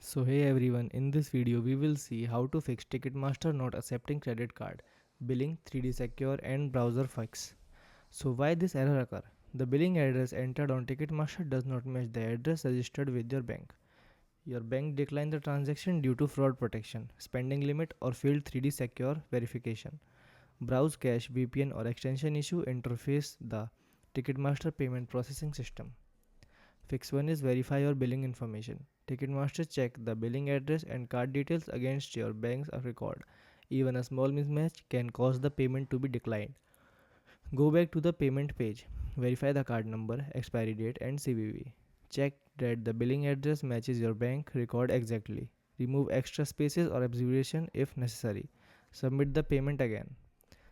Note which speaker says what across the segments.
Speaker 1: So hey everyone, in this video we will see how to fix Ticketmaster not accepting credit card, billing 3D secure and browser fix. So why this error occur? The billing address entered on Ticketmaster does not match the address registered with your bank. Your bank declined the transaction due to fraud protection, spending limit or failed 3D secure verification. Browse cache, VPN or extension issue interface the Ticketmaster payment processing system. Fix 1 is verify your billing information. Ticketmaster check the billing address and card details against your bank's record. Even a small mismatch can cause the payment to be declined. Go back to the payment page. Verify the card number, expiry date, and CVV. Check that the billing address matches your bank record exactly. Remove extra spaces or abbreviation if necessary. Submit the payment again.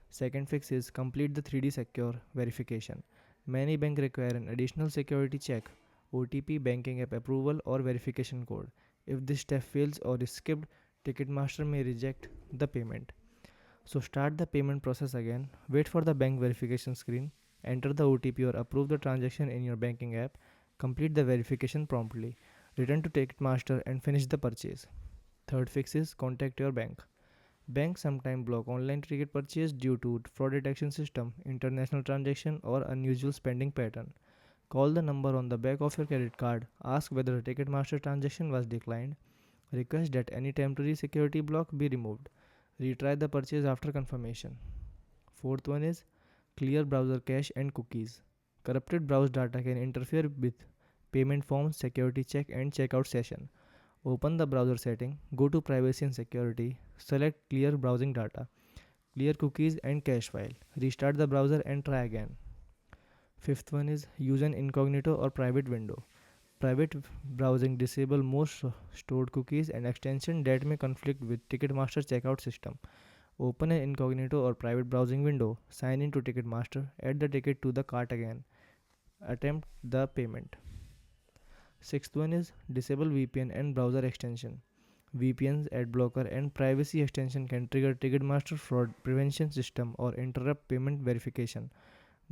Speaker 1: Second fix is complete the 3D secure verification. Many banks require an additional security check, OTP, banking app approval, or verification code. If this step fails or is skipped, Ticketmaster may reject the payment. So start the payment process again. Wait for the bank verification screen. Enter the OTP or approve the transaction in your banking app. Complete the verification promptly. Return to Ticketmaster and finish the purchase. Third fix is contact your bank. Banks sometimes block online ticket purchase due to fraud detection system, international transaction, or unusual spending pattern. Call the number on the back of your credit card. Ask whether a Ticketmaster transaction was declined. Request that any temporary security block be removed. Retry the purchase after confirmation. Fourth one is clear browser cache and cookies. Corrupted browse data can interfere with payment forms, security check, and checkout session. Open the browser setting, go to privacy and security, select clear browsing data, clear cookies and cache file. Restart the browser and try again. Fifth one is use an incognito or private window. Private browsing disable most stored cookies and extensions that may conflict with Ticketmaster checkout system. Open an incognito or private browsing window, sign in to Ticketmaster, add the ticket to the cart again, attempt the payment. Sixth one is disable VPN and browser extension. VPNs, ad blocker, and privacy extension can trigger Ticketmaster fraud prevention system or interrupt payment verification.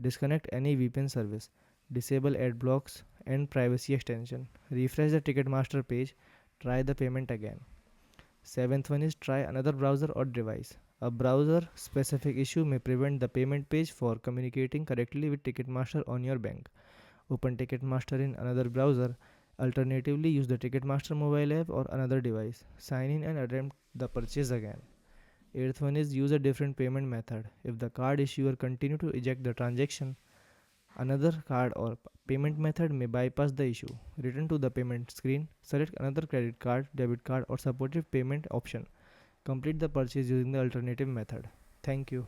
Speaker 1: Disconnect any VPN service. Disable ad blocks and privacy extension. Refresh the Ticketmaster page. Try the payment again. Seventh one is try another browser or device. A browser specific issue may prevent the payment page for communicating correctly with Ticketmaster on your bank. Open Ticketmaster in another browser. Alternatively, use the Ticketmaster mobile app or another device. Sign in and attempt the purchase again. Eighth one is use a different payment method. If the card issuer continue to eject the transaction, another card or payment method may bypass the issue. Return to the payment screen, select another credit card, debit card or supportive payment option. Complete the purchase using the alternative method. Thank you.